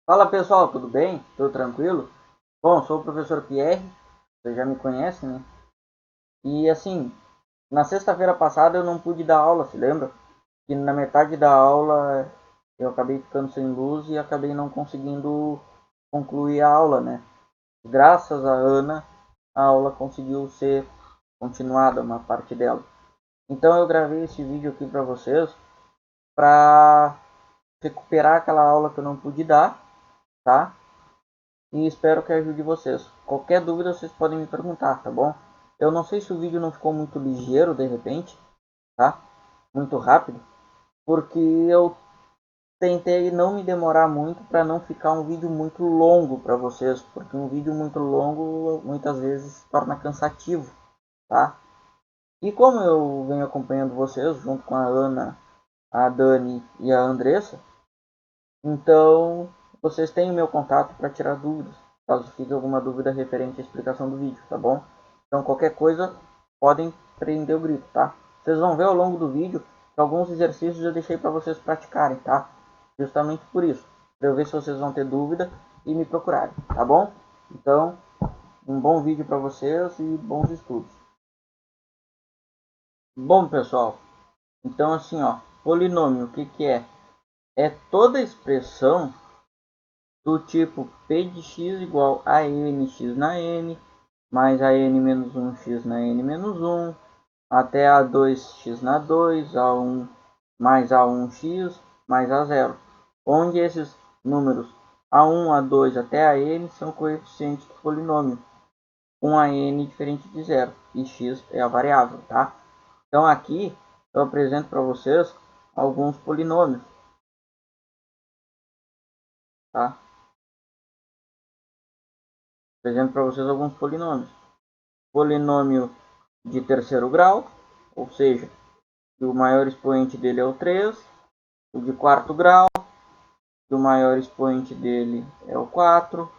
Fala pessoal, tudo bem? Tudo tranquilo? Bom, sou o professor Pierre, você já me conhece, né? E assim, na sexta-feira passada eu não pude dar aula, se lembra? Que na metade da aula eu acabei ficando sem luz e acabei não conseguindo concluir a aula, né? Graças a Ana, a aula conseguiu ser continuada, uma parte dela. Então eu gravei esse vídeo aqui para vocês para recuperar aquela aula que eu não pude dar, tá? E espero que ajude vocês. Qualquer dúvida vocês podem me perguntar, tá bom? Eu não sei se o vídeo não ficou muito ligeiro de repente, tá? Muito rápido, porque eu tentei não me demorar muito para não ficar um vídeo muito longo para vocês, porque um vídeo muito longo muitas vezes se torna cansativo, tá? E como eu venho acompanhando vocês junto com a Ana, a Dani e a Andressa, então vocês têm o meu contato para tirar dúvidas, caso fique alguma dúvida referente à explicação do vídeo, tá bom? Então qualquer coisa podem prender o grito, tá? Vocês vão ver ao longo do vídeo que alguns exercícios eu deixei para vocês praticarem, tá? Justamente por isso, para eu ver se vocês vão ter dúvida e me procurarem, tá bom? Então, um bom vídeo para vocês e bons estudos. Bom, pessoal, então assim, ó, polinômio, o que que é? É toda expressão do tipo p de x igual a nx na n, mais a n menos 1x na n menos 1, até a 2x na 2, a1 mais a1x mais a0, onde esses números a1, a2 até a n são coeficientes do polinômio, com a n diferente de zero, e x é a variável, tá? Então aqui eu apresento para vocês alguns polinômios, tá? Apresento para vocês alguns polinômios. Polinômio de terceiro grau, ou seja, o maior expoente dele é o 3, o de quarto grau, o maior expoente dele é o 4,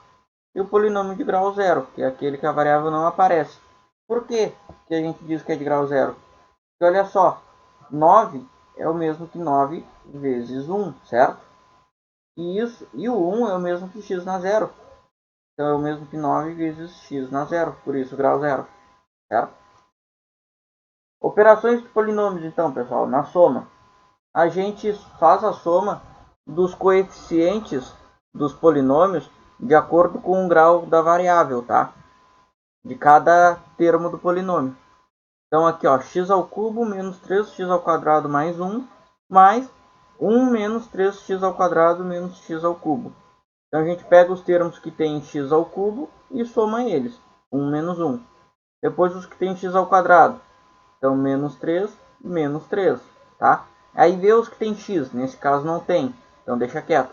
e o polinômio de grau zero, que é aquele que a variável não aparece. Por que que a gente diz que é de grau zero? Porque olha só, 9 é o mesmo que 9 vezes 1, certo? E o 1 é o mesmo que x na zero. Então é o mesmo que 9 vezes x na zero, por isso grau zero, certo? Operações de polinômios, então, pessoal, na soma. A gente faz a soma dos coeficientes dos polinômios de acordo com o grau da variável, tá? De cada termo do polinômio. Então aqui, ó, x ao cubo menos 3x ao quadrado mais 1, mais 1 menos 3x ao quadrado menos x ao cubo. Então a gente pega os termos que tem x ao cubo e soma eles. 1 menos 1. Depois os que tem x ao quadrado. Então menos 3, menos 3, tá? Aí vê os que tem x, nesse caso não tem, então deixa quieto.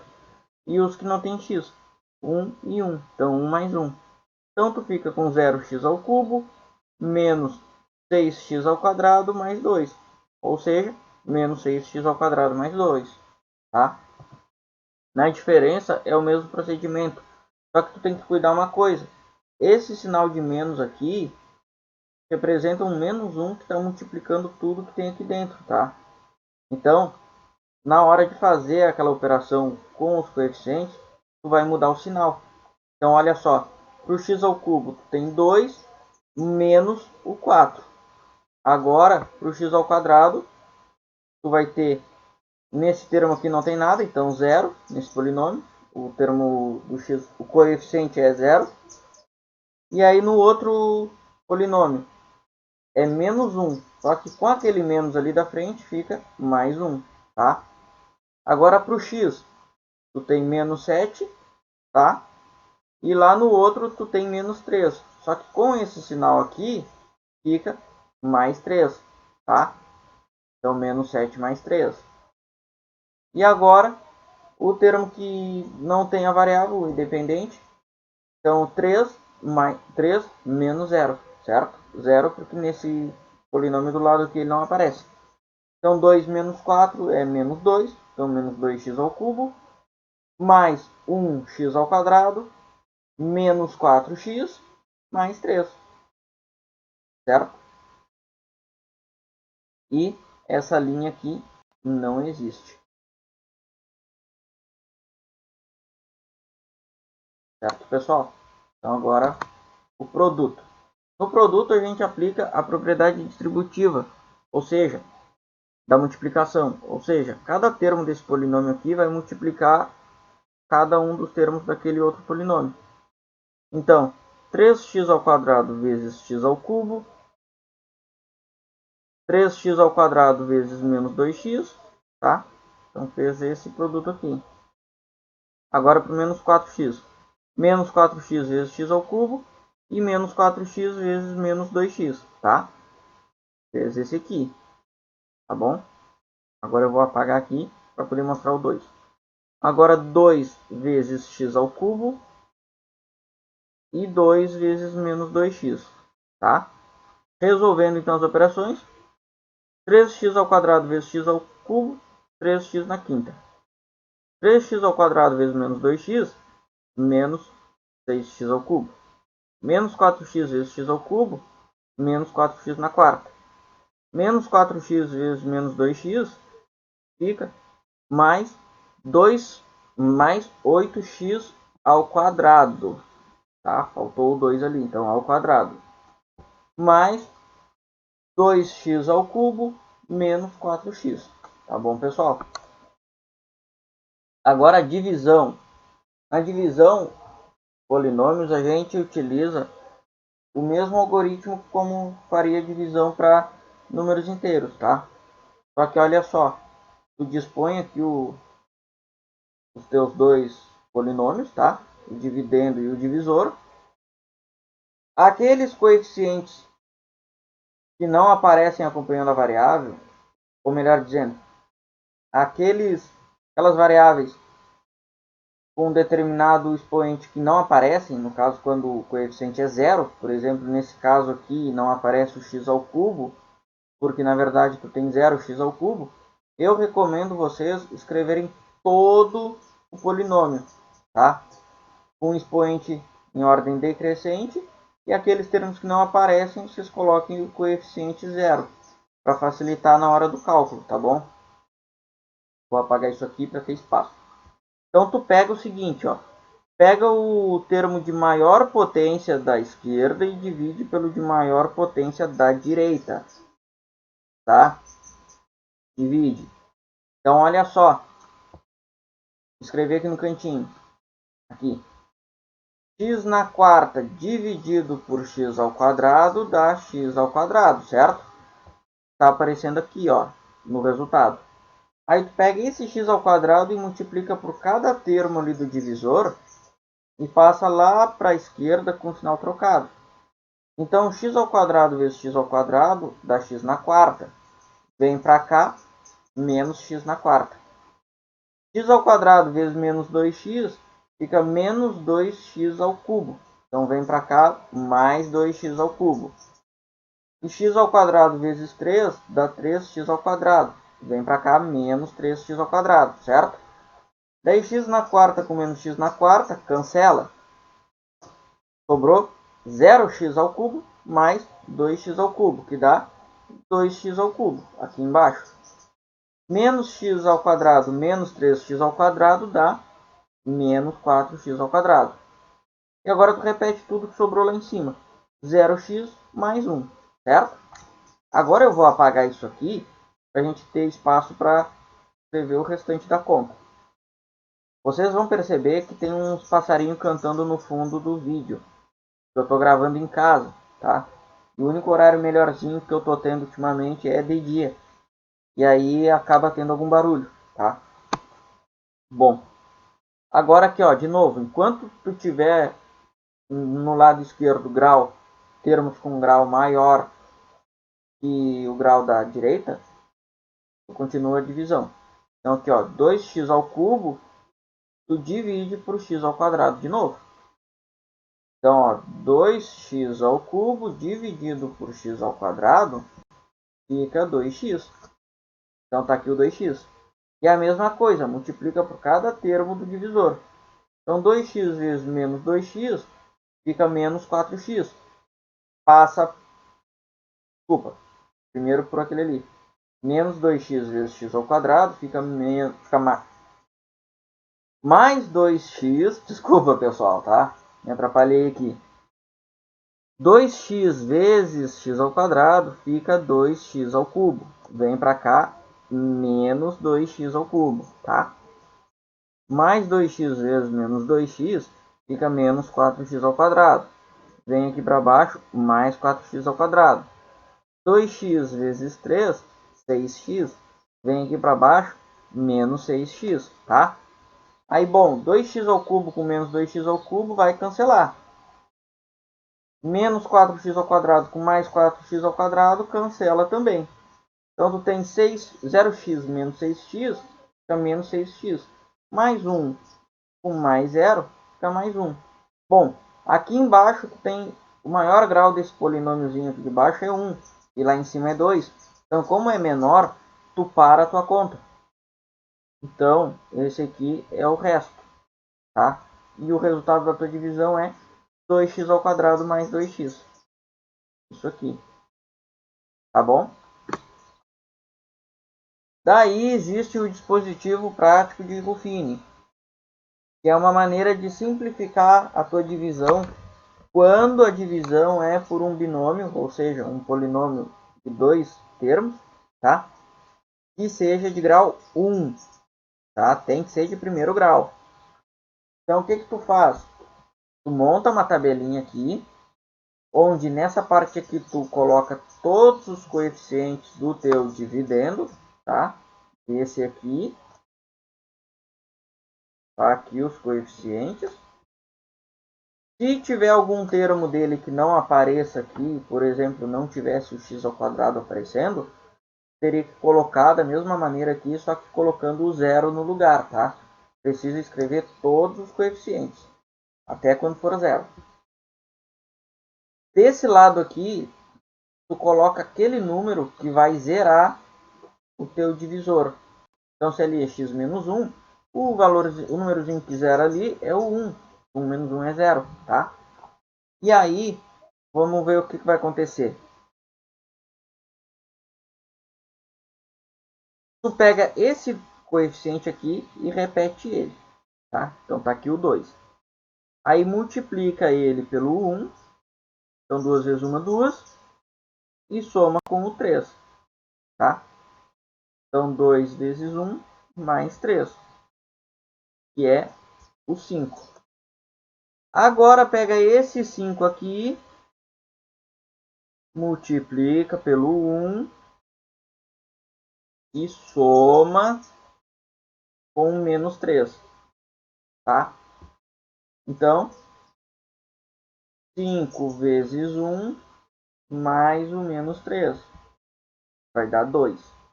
E os que não tem x, 1 e 1, então 1 mais 1. Então tu fica com 0x ao cubo, menos 6x ao quadrado mais 2. Ou seja, menos 6x ao quadrado mais 2, tá? Na diferença é o mesmo procedimento, só que tu tem que cuidar uma coisa. Esse sinal de menos aqui representa um menos 1 que está multiplicando tudo que tem aqui dentro, tá? Então, na hora de fazer aquela operação com os coeficientes, tu vai mudar o sinal. Então, olha só, para o x ao cubo tu tem 2 menos o 4. Agora, para o x ao quadrado, tu vai ter, nesse termo aqui não tem nada, então zero, nesse polinômio. O termo do x, o coeficiente é zero. E aí no outro polinômio, é menos 1. Só que com aquele menos ali da frente fica mais 1, tá? Agora para o x, tu tem menos 7, tá? E lá no outro tu tem menos 3. Só que com esse sinal aqui, fica mais 3, tá? Então menos 7 mais 3. E agora, o termo que não tem a variável independente, então 3 mais 3 menos 0, certo? 0 porque nesse polinômio do lado aqui ele não aparece. Então 2 menos 4 é menos 2, então menos 2x ao cubo, mais 1x ao quadrado, menos 4x, mais 3, certo? E essa linha aqui não existe. Certo, pessoal? Então agora o produto. No produto a gente aplica a propriedade distributiva, ou seja, da multiplicação. Ou seja, cada termo desse polinômio aqui vai multiplicar cada um dos termos daquele outro polinômio. Então, 3x ao quadrado vezes x ao cubo, 3x ao quadrado vezes menos 2x, tá? Então fez esse produto aqui. Agora para o menos 4x. Menos 4x vezes x ao cubo e menos 4x vezes menos 2x, tá? Fez esse aqui, tá bom? Agora eu vou apagar aqui para poder mostrar o 2. Agora 2 vezes x ao cubo e 2 vezes menos 2x, tá? Resolvendo então as operações, 3x ao quadrado vezes x ao cubo, 3x na quinta. 3x ao quadrado vezes menos 2x, menos 6x ao cubo. Menos 4x vezes x ao cubo, menos 4x na quarta. Menos 4x vezes menos 2x, fica mais 2 mais 8x ao quadrado. Tá? Faltou o 2 ali, então ao quadrado. Mais 2x ao cubo, menos 4x. Tá bom, pessoal? Agora a divisão. Na divisão, polinômios, a gente utiliza o mesmo algoritmo como faria divisão para números inteiros, tá? Só que olha só, tu dispõe aqui os teus dois polinômios, tá? O dividendo e o divisor. Aqueles coeficientes que não aparecem acompanhando a variável, ou melhor dizendo, aquelas variáveis com um determinado expoente que não aparecem, no caso quando o coeficiente é zero, por exemplo, nesse caso aqui não aparece o x ao cubo, porque na verdade tu tem 0x ao cubo, eu recomendo vocês escreverem todo o polinômio, tá? Com expoente em ordem decrescente, e aqueles termos que não aparecem, vocês coloquem o coeficiente zero, para facilitar na hora do cálculo, tá bom? Vou apagar isso aqui para ter espaço. Então tu pega o seguinte, ó. Pega o termo de maior potência da esquerda e divide pelo de maior potência da direita, tá? Divide. Então olha só. Escrever aqui no cantinho. Aqui. X na quarta dividido por x ao quadrado dá x ao quadrado, certo? Está aparecendo aqui, ó, no resultado. Aí tu pega esse x ao quadrado e multiplica por cada termo ali do divisor e passa lá para a esquerda com o sinal trocado. Então, x ao quadrado vezes x ao quadrado dá x na quarta. Vem para cá, menos x na quarta. X ao quadrado vezes menos 2x fica menos 2x ao cubo. Então, vem para cá, mais 2x ao cubo. E x ao quadrado vezes 3 dá 3x ao quadrado. Vem para cá, menos 3x ao quadrado, certo? Daí x na quarta com menos x na quarta, cancela. Sobrou 0x ao cubo mais 2x ao cubo, que dá 2x ao cubo, aqui embaixo. Menos x ao quadrado menos 3x ao quadrado dá menos 4x ao quadrado. E agora tu repete tudo que sobrou lá em cima. 0x mais 1, certo? Agora eu vou apagar isso aqui para a gente ter espaço para escrever o restante da conta. Vocês vão perceber que tem uns passarinhos cantando no fundo do vídeo. Eu estou gravando em casa, tá? E o único horário melhorzinho que eu estou tendo ultimamente é de dia. E aí acaba tendo algum barulho, tá? Bom, agora aqui, ó, de novo, enquanto tu tiver no lado esquerdo grau, termos com grau maior que o grau da direita, tu continua a divisão. Então aqui, ó, 2x ao cubo, tu divide por x ao quadrado de novo. Então, ó, 2x ao cubo dividido por x ao quadrado fica 2x. Então está aqui o 2x. E a mesma coisa, multiplica por cada termo do divisor. Então 2x vezes menos 2x fica menos 4x. Passa, desculpa, primeiro por aquele ali. Menos 2x vezes x ao quadrado fica mais 2x, desculpa pessoal, tá? Me atrapalhei aqui. 2x vezes x ao quadrado fica 2x ao cubo. Vem para cá, menos 2x ao cubo, tá? Mais 2x vezes menos 2x fica menos 4x ao quadrado. Vem aqui para baixo, mais 4x ao quadrado. 2x vezes 3, 6x. Vem aqui para baixo, menos 6x, tá? Aí, bom, 2x ao cubo com menos 2x ao cubo vai cancelar. Menos 4x ao quadrado com mais 4x ao quadrado cancela também. Então, tu tem 0x menos 6x, fica menos 6x. Mais 1 com mais 0, fica mais 1. Bom, aqui embaixo tu tem o maior grau desse polinômiozinho aqui de baixo é 1. E lá em cima é 2. Então, como é menor, tu para a tua conta. Então, esse aqui é o resto, tá? E o resultado da tua divisão é 2x ao quadrado mais 2x. Isso aqui. Tá bom? Daí existe o dispositivo prático de Ruffini, que é uma maneira de simplificar a tua divisão quando a divisão é por um binômio, ou seja, um polinômio de 2 termos, tá? Que seja de grau 1, tá? Tem que ser de primeiro grau. Então, o que tu faz? Tu monta uma tabelinha aqui, onde nessa parte aqui tu coloca todos os coeficientes do teu dividendo, tá? Esse aqui, tá aqui os coeficientes. Se tiver algum termo dele que não apareça aqui, por exemplo, não tivesse o x ao quadrado aparecendo, teria que colocar da mesma maneira aqui, só que colocando o zero no lugar, tá? Precisa escrever todos os coeficientes, até quando for zero. Desse lado aqui, tu coloca aquele número que vai zerar o teu divisor. Então, se ali é x menos 1, o númerozinho que zera ali é o 1. 1 menos 1 é 0, tá? E aí, vamos ver o que vai acontecer. Tu pega esse coeficiente aqui e repete ele, tá? Então, tá aqui o 2. Aí, multiplica ele pelo 1. Então, 2 vezes 1 é 2. E soma com o 3, tá? Então, 2 vezes 1 mais 3, que é o 5. Agora, pega esse 5 aqui, multiplica pelo 1 e soma com menos 3, tá? Então, 5 vezes 1 mais o menos 3 vai dar 2.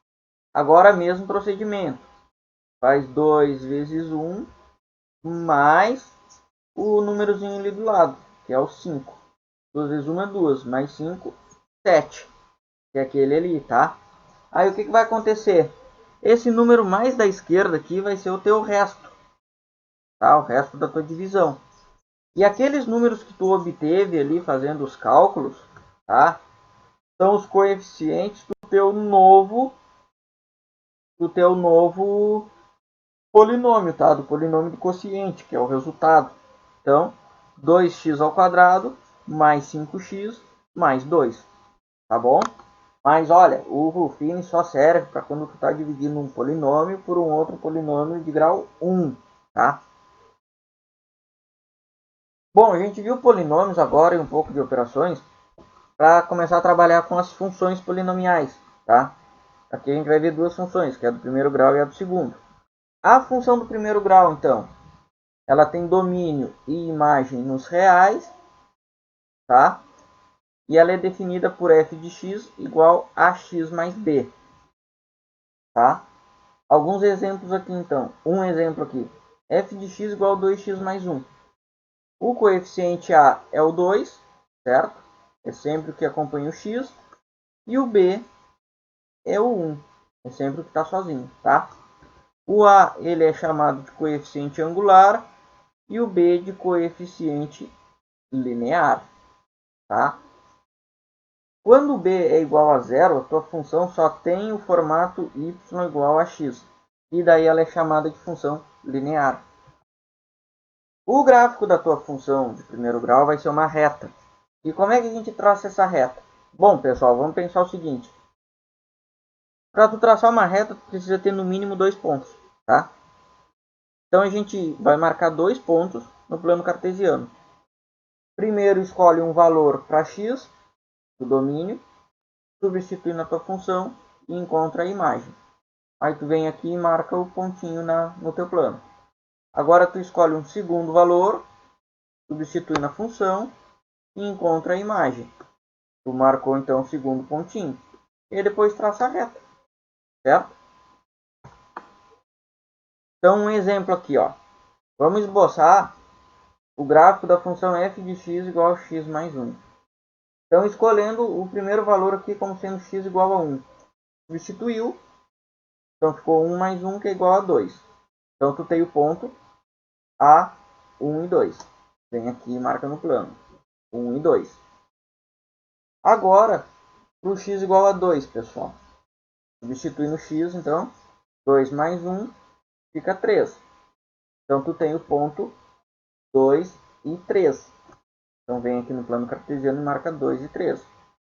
Agora, mesmo procedimento. Faz 2 vezes 1 mais o númerozinho ali do lado, que é o 5. 2 vezes 1 é 2, mais 5, 7. Que é aquele ali, tá? Aí o que vai acontecer? Esse número mais da esquerda aqui vai ser o teu resto, tá? O resto da tua divisão. E aqueles números que tu obteve ali fazendo os cálculos, tá? São os coeficientes do teu novo polinômio, tá? Do polinômio do quociente, que é o resultado. Então, 2x ao quadrado mais 5x mais 2, tá bom? Mas olha, o Ruffini só serve para quando tu está dividindo um polinômio por um outro polinômio de grau 1, tá? Bom, a gente viu polinômios agora e um pouco de operações para começar a trabalhar com as funções polinomiais, tá? Aqui a gente vai ver duas funções, que é a do primeiro grau e a do segundo. A função do primeiro grau, então, ela tem domínio e imagem nos reais, tá? E ela é definida por f de x igual a x mais b, tá? Alguns exemplos aqui, então. Um exemplo aqui. F de x igual a 2x mais 1. O coeficiente A é o 2, certo? É sempre o que acompanha o x. E o B é o 1. É sempre o que está sozinho, tá? O A ele é chamado de coeficiente angular e o B de coeficiente linear, tá? Quando b é igual a zero, a tua função só tem o formato y igual a x. E daí ela é chamada de função linear. O gráfico da tua função de primeiro grau vai ser uma reta. E como é que a gente traça essa reta? Bom, pessoal, vamos pensar o seguinte. Para tu traçar uma reta, tu precisa ter no mínimo 2 pontos, tá? Então a gente vai marcar 2 pontos no plano cartesiano. Primeiro escolhe um valor para x do domínio, substitui na tua função e encontra a imagem. Aí tu vem aqui e marca o pontinho no teu plano. Agora tu escolhe um segundo valor, substitui na função e encontra a imagem. Tu marcou então o segundo pontinho. E depois traça a reta, certo? Então um exemplo aqui, ó. Vamos esboçar o gráfico da função f de x igual a x mais 1. Então escolhendo o primeiro valor aqui como sendo x igual a 1. Substituiu. Então ficou 1 mais 1 que é igual a 2. Então tu tem o ponto A, 1 e 2. Vem aqui e marca no plano. 1 e 2. Agora, para o x igual a 2, pessoal. Substitui no x, então. 2 mais 1 fica 3. Então tu tem o ponto 2 e 3. Então vem aqui no plano cartesiano e marca 2 e 3.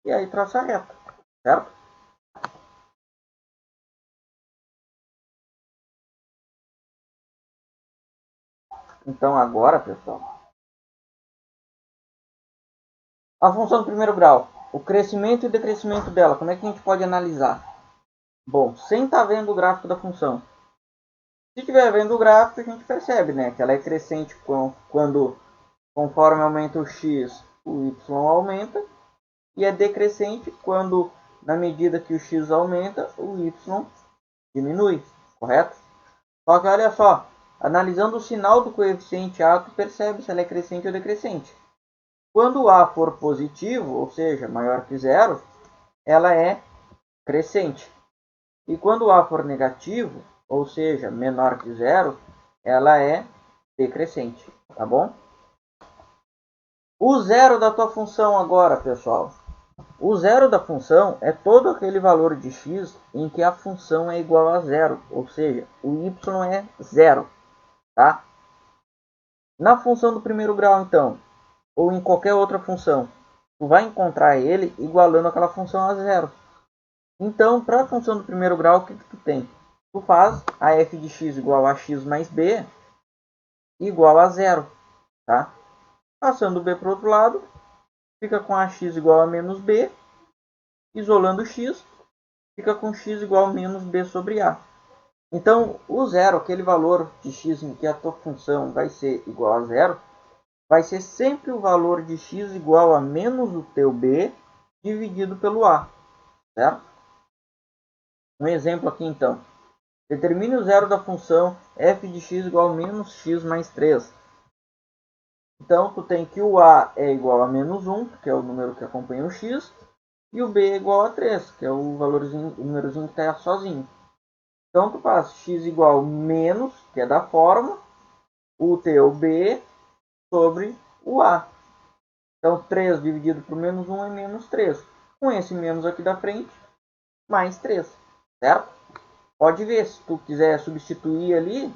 E aí traça a reta, certo? Então agora, pessoal, a função do primeiro grau, o crescimento e o decrescimento dela, como é que a gente pode analisar? Bom, sem estar vendo o gráfico da função. Se estiver vendo o gráfico, a gente percebe, né, que ela é crescente quando, conforme aumenta o x, o y aumenta, e é decrescente quando, na medida que o x aumenta, o y diminui, correto? Só que olha só, analisando o sinal do coeficiente A, tu percebe se ela é crescente ou decrescente. Quando A for positivo, ou seja, maior que zero, ela é crescente. E quando A for negativo, ou seja, menor que zero, ela é decrescente, tá bom? O zero da tua função agora, pessoal. O zero da função é todo aquele valor de x em que a função é igual a zero, ou seja, o y é zero, tá? Na função do primeiro grau, então, ou em qualquer outra função, tu vai encontrar ele igualando aquela função a zero. Então, para a função do primeiro grau, o que tu tem? Tu faz a f de x igual a x mais b igual a zero, tá? Passando o b para o outro lado, fica com ax igual a menos b, isolando x, fica com x igual a menos b sobre a. Então, o zero, aquele valor de x em que a tua função vai ser igual a zero, vai ser sempre o valor de x igual a menos o teu b dividido pelo a, certo? Um exemplo aqui, então. Determine o zero da função f de x igual a menos x mais 3. Então, tu tem que o a é igual a menos 1, que é o número que acompanha o x, e o b é igual a 3, que é o valorzinho, o númerozinho que está sozinho. Então, tu faz x igual a menos, que é da forma, o teu b sobre o a. Então, 3 dividido por menos 1 é menos 3. Com esse menos aqui da frente, mais 3, certo? Pode ver, se tu quiser substituir ali,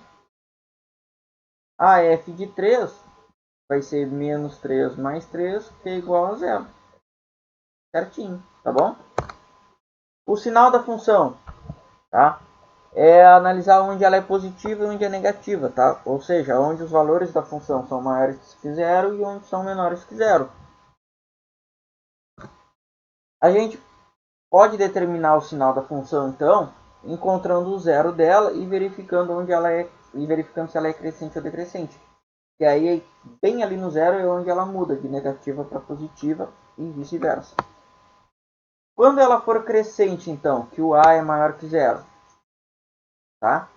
a f de 3 vai ser menos 3 mais 3, que é igual a zero. Certinho, tá bom? O sinal da função, tá? É analisar onde ela é positiva e onde é negativa, tá? Ou seja, onde os valores da função são maiores que zero e onde são menores que zero. A gente pode determinar o sinal da função, então, encontrando o zero dela e verificando onde ela é, e verificando se ela é crescente ou decrescente. Que aí, bem ali no zero, é onde ela muda de negativa para positiva e vice-versa. Quando ela for crescente, então, que o a é maior que zero, tá?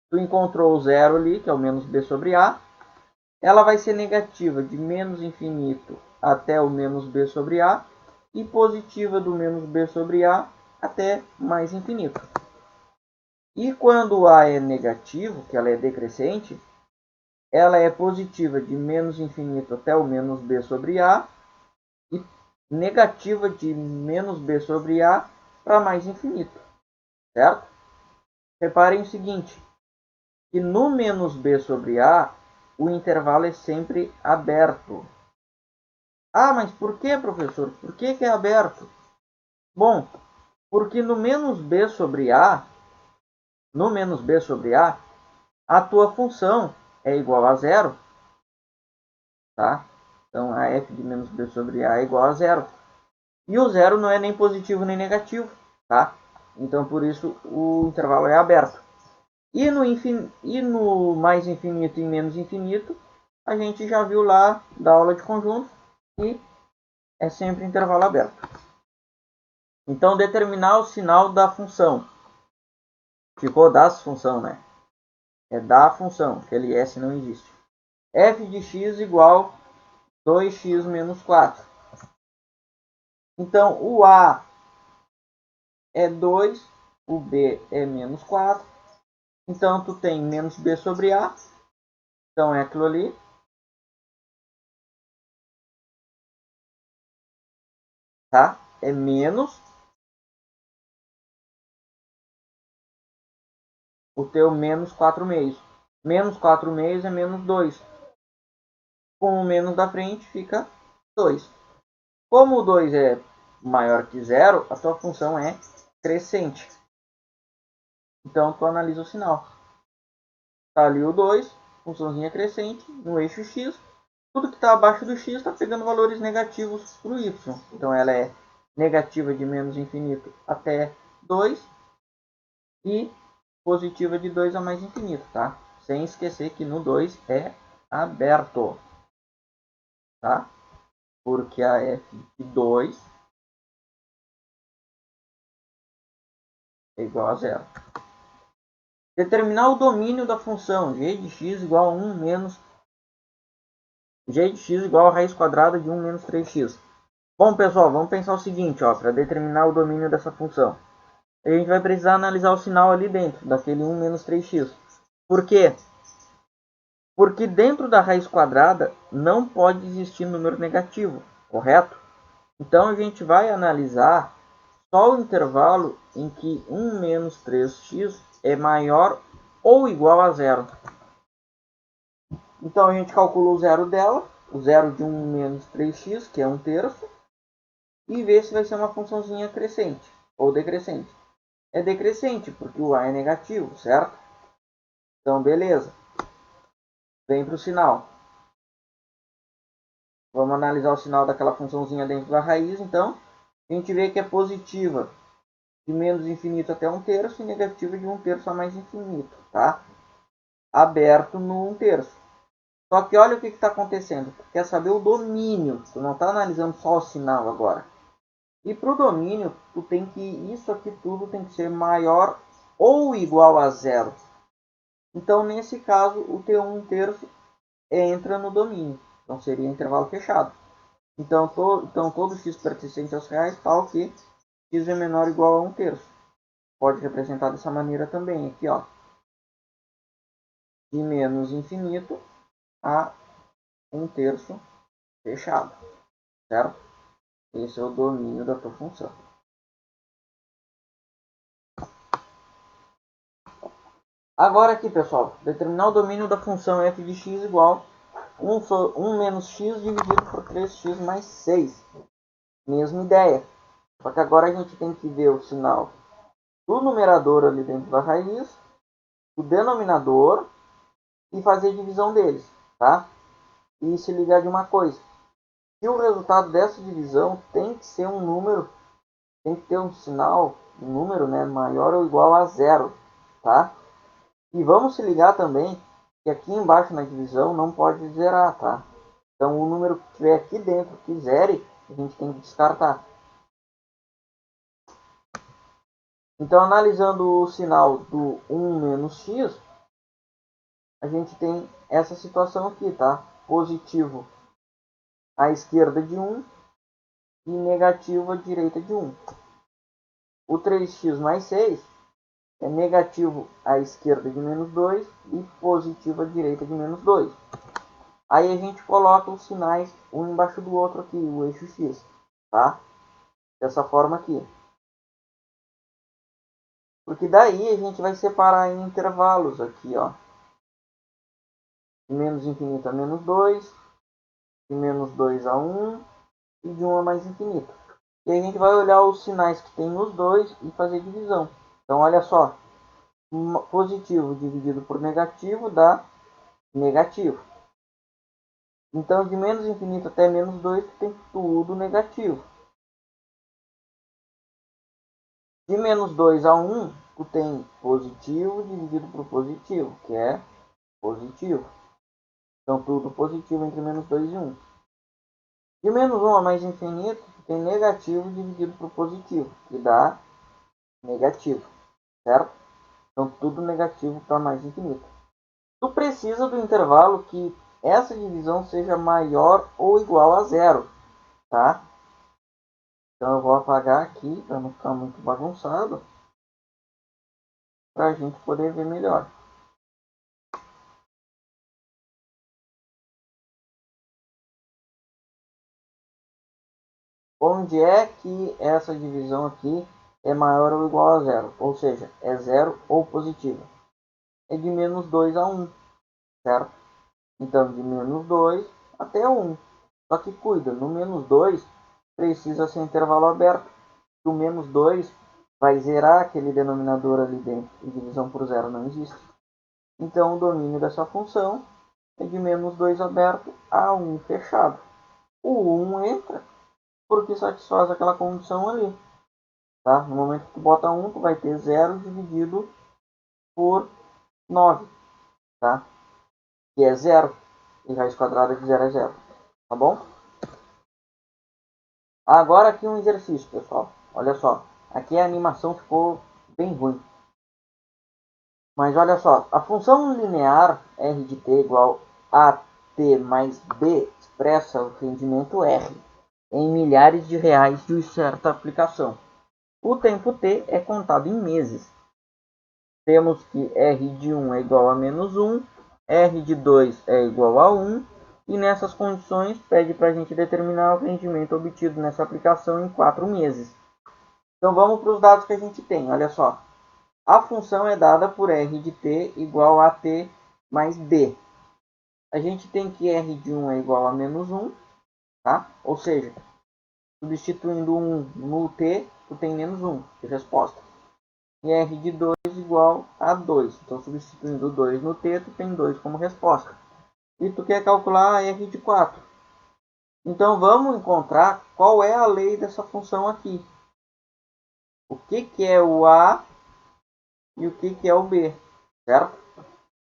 Tu encontrou o zero ali, que é o menos b sobre a. Ela vai ser negativa de menos infinito até o menos b sobre a e positiva do menos b sobre a até mais infinito. E quando o a é negativo, que ela é decrescente, ela é positiva de menos infinito até o menos b sobre a e negativa de menos b sobre a para mais infinito, certo? Reparem o seguinte, que no menos b sobre a, o intervalo é sempre aberto. Ah, mas por que, professor? Por que é aberto? Bom, porque no menos b sobre a, a tua função é igual a zero, tá? Então, a f de menos b sobre a é igual a zero. E o zero não é nem positivo nem negativo, tá? Então, por isso, o intervalo é aberto. E no mais infinito e menos infinito, a gente já viu lá da aula de conjunto que é sempre intervalo aberto. Então, determinar o sinal da função. Ficou das função, né? É da função, aquele S não existe. F de x igual 2x menos 4. Então, o A é 2, o B é menos 4. Então, tu tem menos B sobre A. Então, é aquilo ali. Tá? É menos o teu menos 4 meios. Menos 4 meios é menos 2. Com o menos da frente fica 2. Como o 2 é maior que 0, a tua função é crescente. Então, tu analisa o sinal. Tá ali o 2, funçãozinha crescente, no eixo x. Tudo que está abaixo do x está pegando valores negativos para o y. Então, ela é negativa de menos infinito até 2 e positiva de 2 a mais infinito, tá? Sem esquecer que no 2 é aberto, tá? Porque a f de 2 é igual a zero. Determinar o domínio da função g de x igual a 1 menos g de x igual a raiz quadrada de 1 menos 3x. Bom, pessoal, vamos pensar o seguinte, para determinar o domínio dessa função. A gente vai precisar analisar o sinal ali dentro, daquele 1 menos 3x. Por quê? Porque dentro da raiz quadrada não pode existir número negativo, correto? Então a gente vai analisar só o intervalo em que 1 menos 3x é maior ou igual a zero. Então a gente calcula o zero dela, o zero de 1 menos 3x, que é 1/3, e vê se vai ser uma funçãozinha crescente ou decrescente. É decrescente, porque o a é negativo, certo? Então, beleza. Vem para o sinal. Vamos analisar o sinal daquela funçãozinha dentro da raiz, então. A gente vê que é positiva de menos infinito até 1/3 e negativa de 1/3 a mais infinito, tá? Aberto no 1/3. Só que olha o que está acontecendo. Tu quer saber o domínio. Tu não está analisando só o sinal agora. E para o domínio, tu tem que isso aqui tudo tem que ser maior ou igual a zero. Então, nesse caso, o teu 1/3 entra no domínio. Então, seria intervalo fechado. Então, todo x pertencente aos reais, tal que x é menor ou igual a 1/3. Pode representar dessa maneira também. Aqui, ó, de menos infinito a 1/3 fechado. Certo? Esse é o domínio da tua função. Agora aqui, pessoal, determinar o domínio da função f de x igual 1 menos x dividido por 3x mais 6. Mesma ideia. Só que agora a gente tem que ver o sinal do numerador ali dentro da raiz, o denominador e fazer divisão deles, tá? E se ligar de uma coisa. Se o resultado dessa divisão tem que ser um número, tem que ter um sinal, um número, né, maior ou igual a zero, tá? E vamos se ligar também que aqui embaixo na divisão não pode zerar, tá? Então o número que tiver aqui dentro que zere, a gente tem que descartar. Então analisando o sinal do 1 menos x, a gente tem essa situação aqui, tá? Positivo à esquerda de 1 e negativo à direita de 1. O 3x mais 6 é negativo à esquerda de menos 2 e positivo à direita de menos 2. Aí a gente coloca os sinais um embaixo do outro aqui, o eixo x, tá? Dessa forma aqui. Porque daí a gente vai separar em intervalos aqui, ó. de menos infinito a menos 2, de menos 2 a 1 e de 1 a mais infinito. E aí a gente vai olhar os sinais que tem nos dois e fazer divisão. Então olha só, positivo dividido por negativo dá negativo. Então de menos infinito até menos 2 tem tudo negativo. De menos 2 a 1, tu tem positivo dividido por positivo, que é positivo. Então tudo positivo entre menos 2 e 1. De menos 1 a mais infinito, tu tem negativo dividido por positivo, que dá negativo, certo? Então tudo negativo para mais infinito. Tu precisa do intervalo que essa divisão seja maior ou igual a zero, tá? Então eu vou apagar aqui para não ficar muito bagunçado, para a gente poder ver melhor. Onde é que essa divisão aqui é maior ou igual a zero? Ou seja, é zero ou positivo. É de menos 2 a 1, certo? Então, de menos 2 até 1. Só que cuida, no menos 2 precisa ser intervalo aberto. O menos 2 vai zerar aquele denominador ali dentro. E divisão por zero não existe. Então, o domínio dessa função é de menos 2 aberto a 1 fechado. O 1 entra porque satisfaz aquela condição ali. Tá? No momento que tu bota 1, tu vai ter 0 dividido por 9. Tá? Que é 0. E raiz quadrada de 0 é 0. Tá bom? Agora aqui um exercício, pessoal. Olha só. Aqui a animação ficou bem ruim. Mas olha só. A função linear r de t igual a t mais b expressa o rendimento r em milhares de reais de certa aplicação. O tempo t é contado em meses. Temos que r de 1 é igual a menos 1, r de 2 é igual a 1, e nessas condições pede para a gente determinar o rendimento obtido nessa aplicação em 4 meses. Então vamos para os dados que a gente tem, olha só. A função é dada por r de t igual a t mais b. A gente tem que r de 1 é igual a menos 1, tá? Ou seja, substituindo 1 no t, tu tem menos 1 de resposta. E r de 2 igual a 2. Então, substituindo 2 no t, tu tem 2 como resposta. E tu quer calcular r de 4. Então, vamos encontrar qual é a lei dessa função aqui. O que é o a e o que é o b, certo?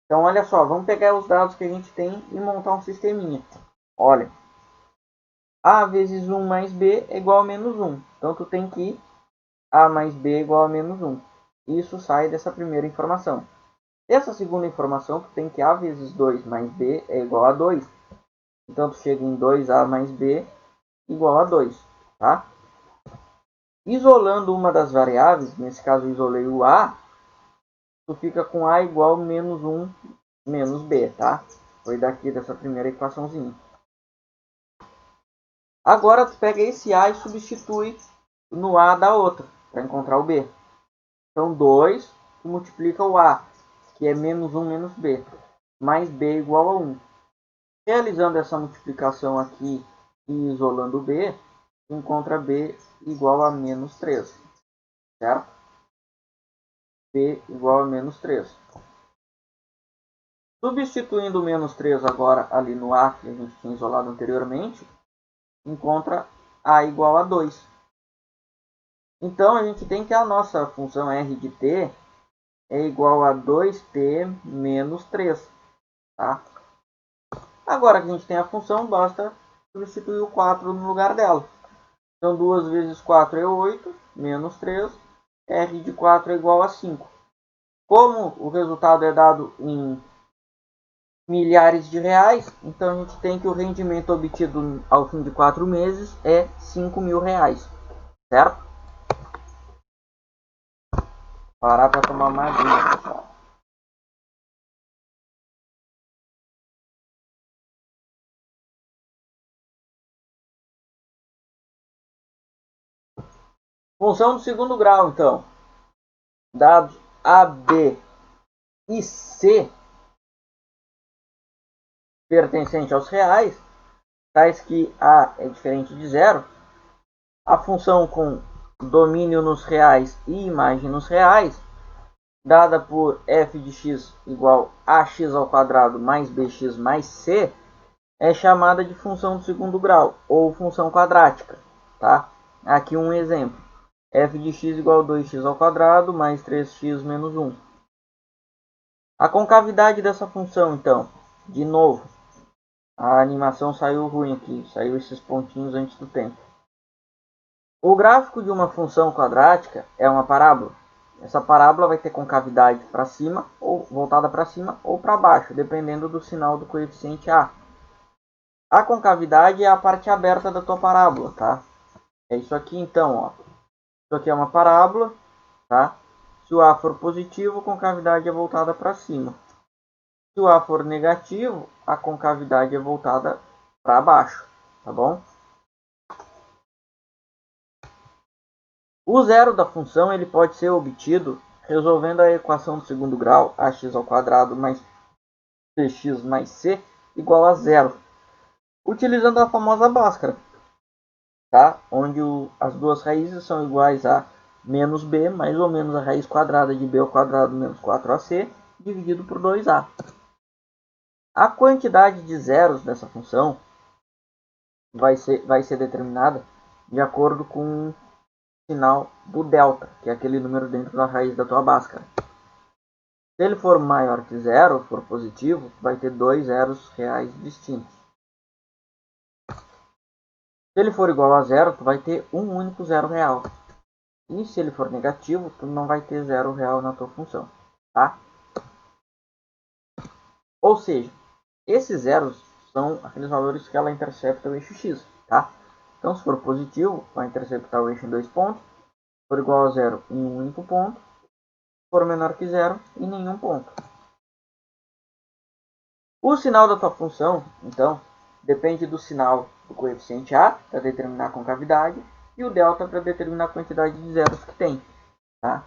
Então, olha só, vamos pegar os dados que a gente tem e montar um sisteminha. Olha, a vezes 1 mais b é igual a menos 1. Então, tu tem que a mais b é igual a menos 1. Isso sai dessa primeira informação. Essa segunda informação, tu tem que a vezes 2 mais b é igual a 2. Então, tu chega em 2a mais b igual a 2. Tá? Isolando uma das variáveis, nesse caso eu isolei o a, tu fica com a igual a menos 1 menos b. Tá? Foi daqui dessa primeira equaçãozinha. Agora, tu pega esse a e substitui no a da outra, para encontrar o b. Então, 2, tu multiplica o a, que é menos 1 menos b, mais b igual a 1. Realizando essa multiplicação aqui e isolando b, encontra b igual a menos 3, certo? B igual a menos 3. Substituindo o menos 3 agora ali no a que a gente tinha isolado anteriormente, encontra a igual a 2. Então, a gente tem que a nossa função r de t é igual a 2t menos 3. Tá? Agora que a gente tem a função, basta substituir o 4 no lugar dela. Então, 2 vezes 4 é 8, menos 3. R de 4 é igual a 5. Como o resultado é dado em milhares de reais, então a gente tem que o rendimento obtido ao fim de 4 meses é 5 mil reais. Certo? Parar para tomar mais uma, pessoal. Função do segundo grau, então. Dados A, B e C pertencente aos reais, tais que a é diferente de zero, a função com domínio nos reais e imagem nos reais, dada por f de x igual a ax ao quadrado mais bx mais c, é chamada de função do segundo grau, ou função quadrática. Tá? Aqui um exemplo. F de x igual a 2x ao quadrado mais 3x menos 1. A concavidade dessa função, então, de novo, a animação saiu ruim aqui, saiu esses pontinhos antes do tempo. O gráfico de uma função quadrática é uma parábola. Essa parábola vai ter concavidade para cima, ou voltada para cima, ou para baixo, dependendo do sinal do coeficiente A. A concavidade é a parte aberta da tua parábola, tá? É isso aqui então, ó. Isso aqui é uma parábola, tá? Se o A for positivo, a concavidade é voltada para cima. Se o A for negativo, a concavidade é voltada para baixo, tá bom? O zero da função ele pode ser obtido resolvendo a equação do segundo grau, ax ao quadrado mais bx mais c igual a zero, utilizando a famosa Bhaskara, tá? Onde as duas raízes são iguais a menos b mais ou menos a raiz quadrada de b ao quadrado menos 4ac dividido por 2a. A quantidade de zeros dessa função vai ser determinada de acordo com o sinal do delta, que é aquele número dentro da raiz da tua Bhaskara. Se ele for maior que zero, for positivo, vai ter dois zeros reais distintos. Se ele for igual a zero, tu vai ter um único zero real. E se ele for negativo, tu não vai ter zero real na tua função, tá? Ou seja, esses zeros são aqueles valores que ela intercepta o eixo x, tá? Então, se for positivo, vai interceptar o eixo em 2 pontos. Se for igual a zero, em um único ponto. Se for menor que zero, em nenhum ponto. O sinal da tua função, então, depende do sinal do coeficiente A, para determinar a concavidade, e o delta para determinar a quantidade de zeros que tem. Tá?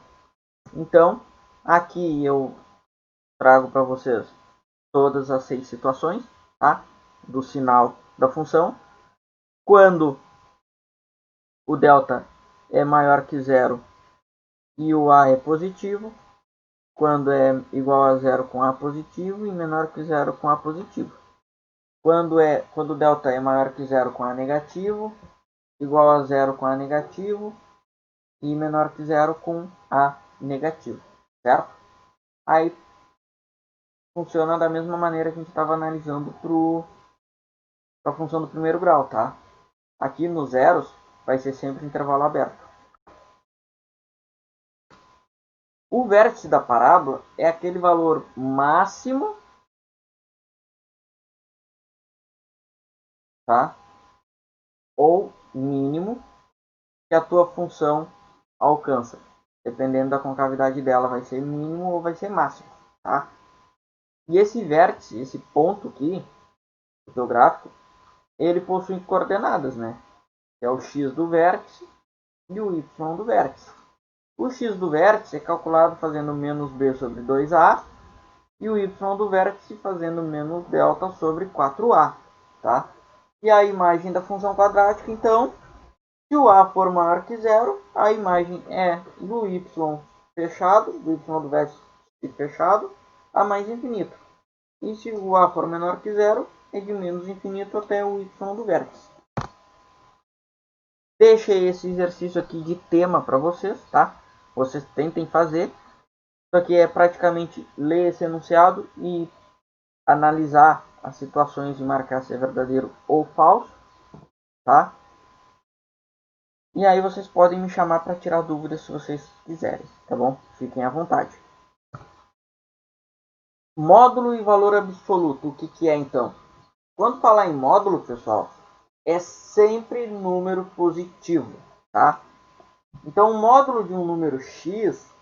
Então, aqui eu trago para vocês todas as 6 situações, tá? Do sinal da função. Quando o delta é maior que zero e o A é positivo. Quando é igual a zero com A positivo e menor que zero com A positivo. Quando o delta é maior que zero com A negativo, igual a zero com A negativo e menor que zero com A negativo, certo? Aí funciona da mesma maneira que a gente estava analisando para a função do primeiro grau, tá? Aqui nos zeros vai ser sempre intervalo aberto. O vértice da parábola é aquele valor máximo, tá? Ou mínimo que a tua função alcança. Dependendo da concavidade dela, vai ser mínimo ou vai ser máximo, tá? E esse vértice, esse ponto aqui, do teu gráfico, ele possui coordenadas, né? Que é o x do vértice e o y do vértice. O x do vértice é calculado fazendo menos b sobre 2a e o y do vértice fazendo menos delta sobre 4a, tá? E a imagem da função quadrática, então, se o a for maior que zero, a imagem é do y fechado, do y do vértice fechado, a mais infinito. E se o a for menor que zero, é de menos infinito até o y do vértice. Deixei esse exercício aqui de tema para vocês, tá? Vocês tentem fazer. Isso aqui é praticamente ler esse enunciado e analisar as situações e marcar se é verdadeiro ou falso, tá? E aí vocês podem me chamar para tirar dúvidas se vocês quiserem, tá bom? Fiquem à vontade. Módulo e valor absoluto, o que é então? Quando falar em módulo, pessoal, é sempre número positivo, tá? Então, o módulo de um número x,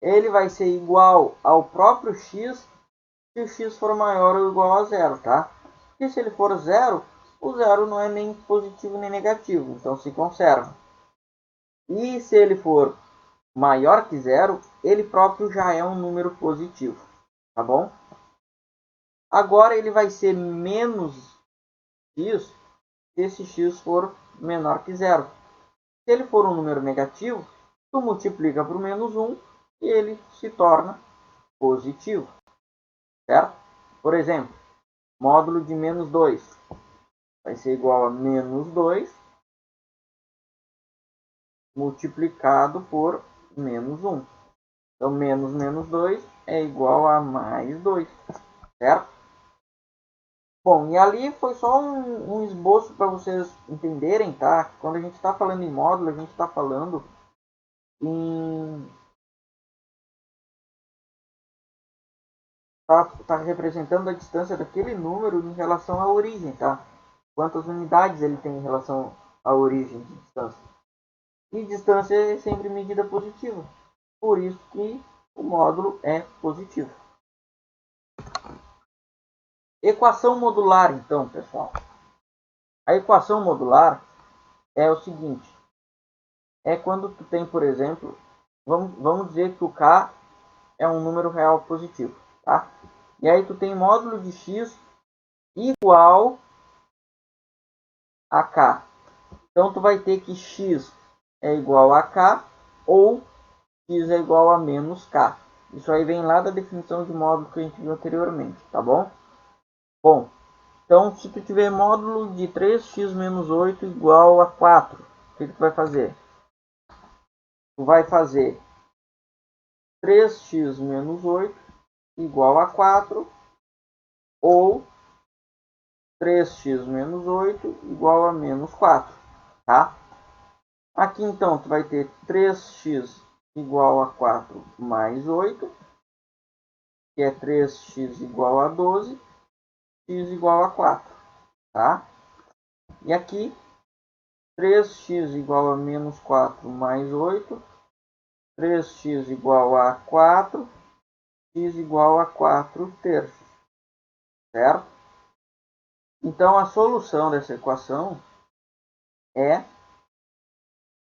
ele vai ser igual ao próprio x se o x for maior ou igual a zero, tá? Porque se ele for zero, o zero não é nem positivo nem negativo, então se conserva. E se ele for maior que zero, ele próprio já é um número positivo, tá bom? Agora ele vai ser menos x se esse x for menor que zero. Se ele for um número negativo, tu multiplica por menos 1 e ele se torna positivo. Certo? Por exemplo, módulo de menos 2 vai ser igual a menos 2 multiplicado por menos 1. Então, menos menos 2 é igual a mais 2. Certo? Bom, e ali foi só um esboço para vocês entenderem, tá? Quando a gente está falando em módulo, a gente está falando em... Tá representando a distância daquele número em relação à origem, tá? Quantas unidades ele tem em relação à origem de distância. E distância é sempre medida positiva. Por isso que o módulo é positivo. Equação modular, então, pessoal. A equação modular é o seguinte. É quando tu tem, por exemplo, vamos dizer que o k é um número real positivo, tá? E aí tu tem módulo de x igual a k. Então tu vai ter que x é igual a k ou x é igual a menos k. Isso aí vem lá da definição de módulo que a gente viu anteriormente, tá bom? Bom, então se tu tiver módulo de 3x menos 8 igual a 4, o que tu vai fazer? Tu vai fazer 3x menos 8 igual a 4 ou 3x menos 8 igual a menos 4, tá? Aqui então tu vai ter 3x igual a 4 mais 8, que é 3x igual a 12, x igual a 4, tá? E aqui 3x igual a menos 4 mais 8, 3x igual a 4, x igual a 4 terços, certo? Então a solução dessa equação é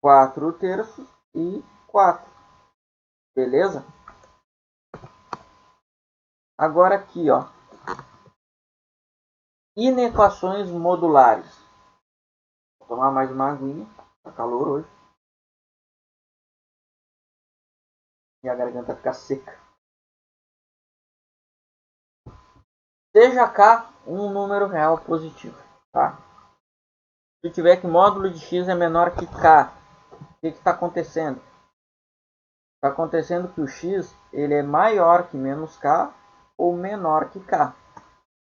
4 terços e 4, beleza? Agora aqui, ó, inequações modulares. Vou tomar mais uma aguinha, tá calor hoje. E a garganta fica seca. Seja k um número real positivo, tá? Se tiver que módulo de x é menor que k, o que está acontecendo? Está acontecendo que o x ele é maior que menos k ou menor que k.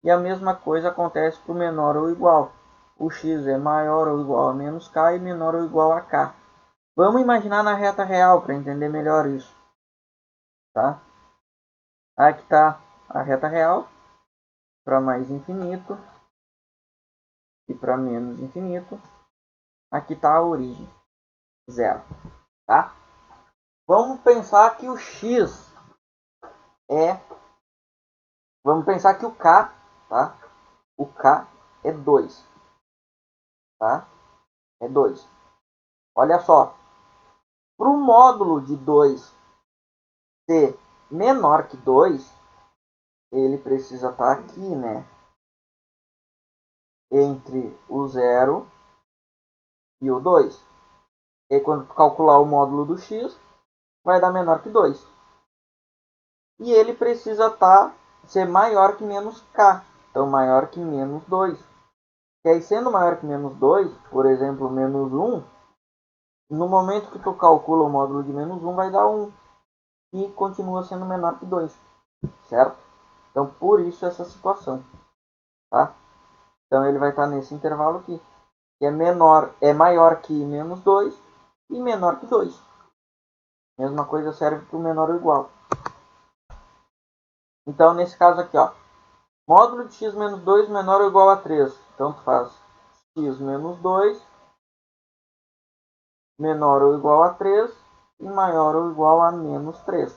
E a mesma coisa acontece para o menor ou igual. O x é maior ou igual a menos k e menor ou igual a k. Vamos imaginar na reta real para entender melhor isso. Tá? Aqui está a reta real para mais infinito e para menos infinito. Aqui está a origem, zero. Tá? Vamos pensar que o x é... Vamos pensar que o k, tá? O k é 2. Tá? É 2. Olha só. Para o módulo de 2 ser menor que 2, ele precisa estar aqui, né? Entre o 0 e o 2. E aí, quando tu calcular o módulo do x, vai dar menor que 2. E ele precisa ser maior que menos k. Então, maior que menos 2. E aí, sendo maior que menos 2, por exemplo, menos 1, no momento que tu calcula o módulo de menos 1, vai dar 1. E continua sendo menor que 2. Certo? Então, por isso essa situação. Tá? Então, ele vai estar nesse intervalo aqui. Que é maior que menos 2 e menor que 2. Mesma coisa serve para o menor ou igual. Então, nesse caso aqui, ó, módulo de x menos 2 menor ou igual a 3. Então, tu faz x menos 2 menor ou igual a 3 e maior ou igual a menos 3.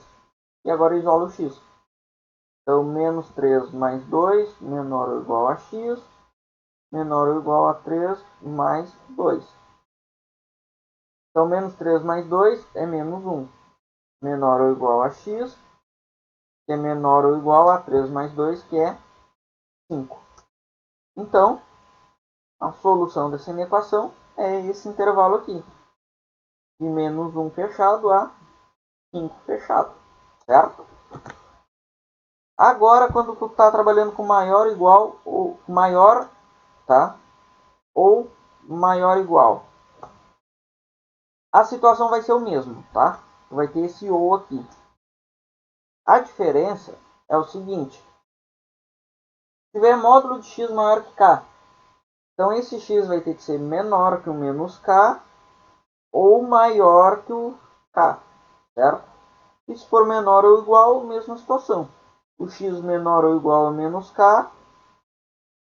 E agora isola o x. Então, menos 3 mais 2 menor ou igual a x menor ou igual a 3 mais 2. Então, menos 3 mais 2 é menos 1. Menor ou igual a x, que é menor ou igual a 3 mais 2, que é 5. Então, a solução dessa equação é esse intervalo aqui, de menos 1 fechado a 5 fechado, certo? Agora, quando tu está trabalhando com maior igual ou maior, tá? Ou maior igual, a situação vai ser o mesmo, tá? Tu vai ter esse ou aqui. A diferença é o seguinte: se tiver módulo de x maior que k, então esse x vai ter que ser menor que o menos k ou maior que o k, certo? E se for menor ou igual, mesma situação. O x menor ou igual a menos k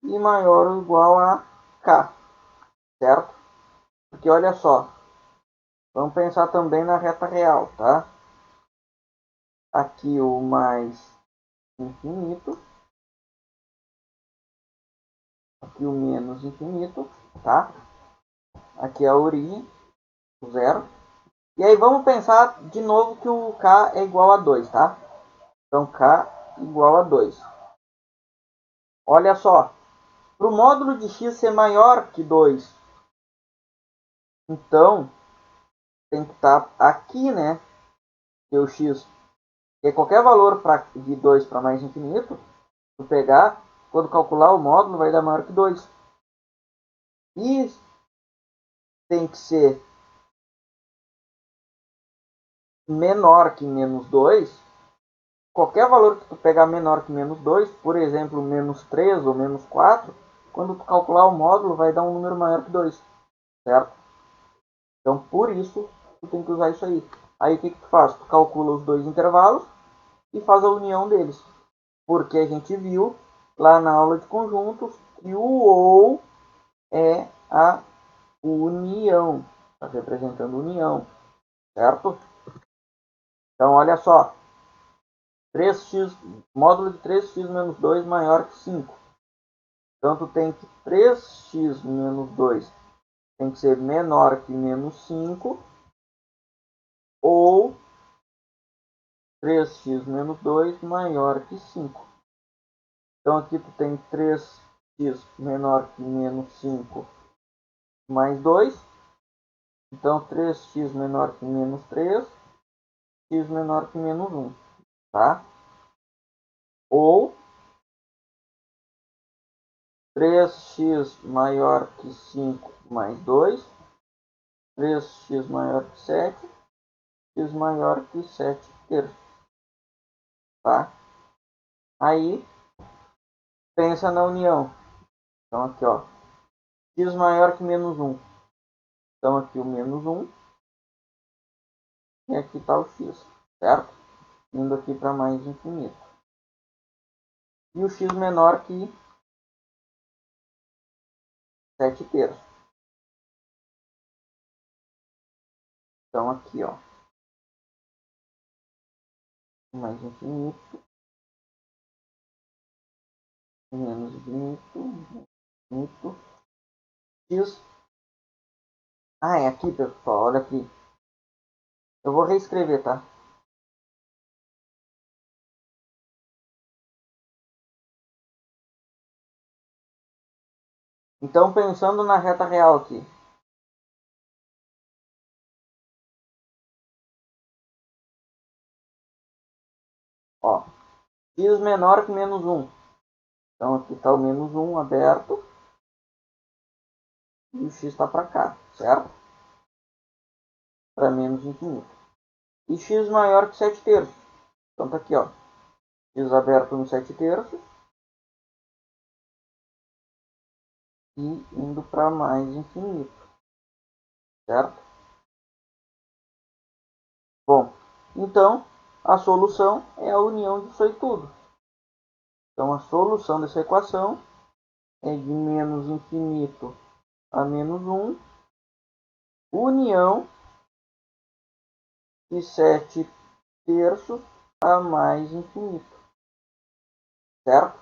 e maior ou igual a k, certo? Porque olha só, vamos pensar também na reta real, tá? Aqui o mais infinito, aqui o menos infinito, tá? Aqui é a origem, o zero. E aí vamos pensar de novo que o k é igual a 2, tá? Então k igual a 2. Olha só, para o módulo de x ser maior que 2, então tem que estar aqui, né? Que o x, que é qualquer valor de 2 para mais infinito, tu pegar, quando calcular o módulo vai dar maior que 2. E tem que ser menor que menos 2. Qualquer valor que tu pegar menor que menos 2, por exemplo, menos 3 ou menos 4, quando tu calcular o módulo vai dar um número maior que 2, certo? Então, por isso, tu tem que usar isso aí. Aí, o que tu faz? Tu calcula os dois intervalos e faz a união deles. Porque a gente viu lá na aula de conjuntos que o ou é a união. Está representando união, certo? Então, olha só. 3x, módulo de 3x menos 2 maior que 5. Então, tu tem que 3x menos 2 tem que ser menor que menos 5. Ou 3x menos 2 maior que 5. Então, aqui tu tem 3x menor que menos 5 mais 2. Então, 3x menor que menos 3, x menor que menos 1, tá? Ou 3x maior que 5 mais 2, 3x maior que 7, x maior que 7 terços, tá? Aí, pensa na união. Então, aqui, ó, x maior que menos 1. Então, aqui o menos 1 e aqui está o x, certo? Indo aqui para mais infinito. E o x menor que 7 terços. Então, aqui, ó, mais infinito, menos infinito, infinito, x. Ah, é aqui, pessoal, olha aqui. Eu vou reescrever, tá? Então, pensando na reta real aqui. Ó, x menor que menos 1. Então, aqui está o menos 1 aberto. E o x está para cá, certo? Para menos infinito. E x maior que 7 terços. Então, tá aqui, ó. X aberto no 7 terços. E indo para mais infinito. Certo? Bom, então, a solução é a união disso aí tudo. Então, a solução dessa equação é de menos infinito a menos 1, união de 7 terços a mais infinito. Certo?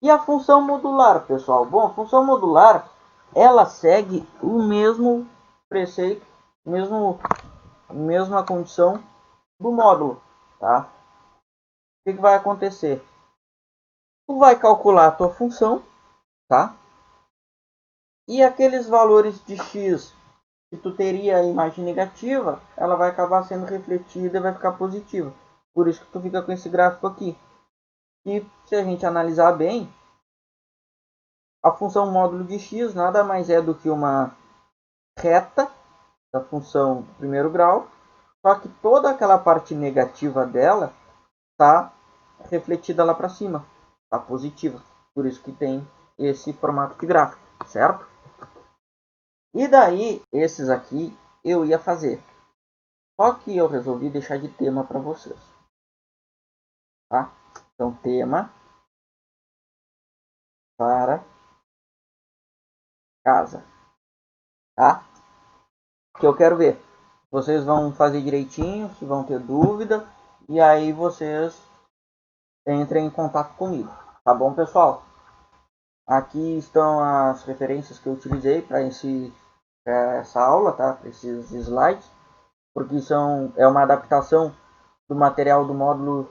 E a função modular, pessoal? Bom, a função modular, ela segue o mesmo preceito, mesma condição do módulo, tá? O que vai acontecer? Tu vai calcular a tua função, tá? E aqueles valores de x que tu teria a imagem negativa, ela vai acabar sendo refletida e vai ficar positiva. Por isso que tu fica com esse gráfico aqui. E se a gente analisar bem, a função módulo de x nada mais é do que uma reta da função do primeiro grau, só que toda aquela parte negativa dela está refletida lá para cima, está positiva. Por isso que tem esse formato de gráfico, certo? E daí, esses aqui eu ia fazer. Só que eu resolvi deixar de tema para vocês. Tá? Então, tema para casa. Tá? Que eu quero ver. Vocês vão fazer direitinho, se vão ter dúvida. E aí vocês entrem em contato comigo. Tá bom, pessoal? Aqui estão as referências que eu utilizei para essa aula, tá? Para esses slides. Porque é uma adaptação do material do módulo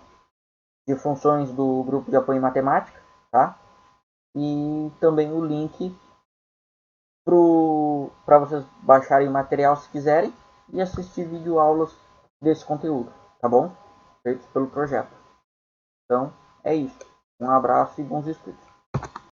de funções do grupo de apoio em matemática, tá? E também o link para vocês baixarem material se quiserem e assistir videoaulas desse conteúdo, tá bom? Feitos pelo projeto. Então, é isso. Um abraço e bons estudos.